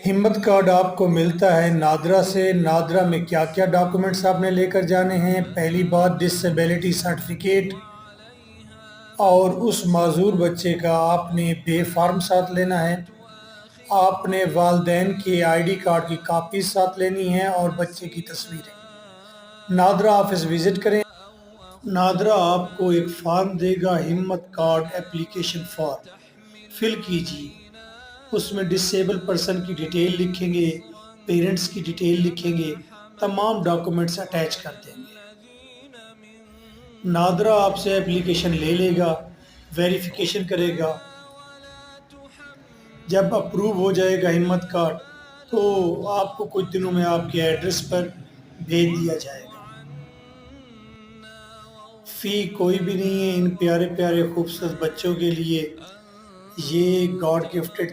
ہمت کارڈ آپ کو ملتا ہے نادرا سے۔ نادرا میں کیا کیا ڈاکومنٹس آپ نے لے کر جانے ہیں؟ پہلی بات ڈسیبلٹی سرٹیفکیٹ، اور اس معذور بچے کا آپ نے بے فارم ساتھ لینا ہے۔ آپ نے والدین کے آئی ڈی کارڈ کی کاپیز ساتھ لینی ہیں اور بچے کی تصویریں۔ نادرا آفس وزٹ کریں۔ نادرا آپ کو ایک فارم دے گا، ہمت کارڈ اپلیکیشن فارم، فل کیجیے۔ اس میں ڈسیبل پرسن کی ڈیٹیل لکھیں گے، پیرنٹس کی ڈیٹیل لکھیں گے، تمام ڈاکومنٹس اٹیچ کر دیں گے۔ نادرا آپ سے اپلیکیشن لے لے گا، ویریفیکیشن کرے گا۔ جب اپروو ہو جائے گا ہمت کارڈ تو آپ کو کچھ دنوں میں آپ کے ایڈریس پر بھیج دیا جائے گا۔ فی کوئی بھی نہیں ہے ان پیارے پیارے خوبصورت بچوں کے لیے۔ یہ گاڈ گفٹڈ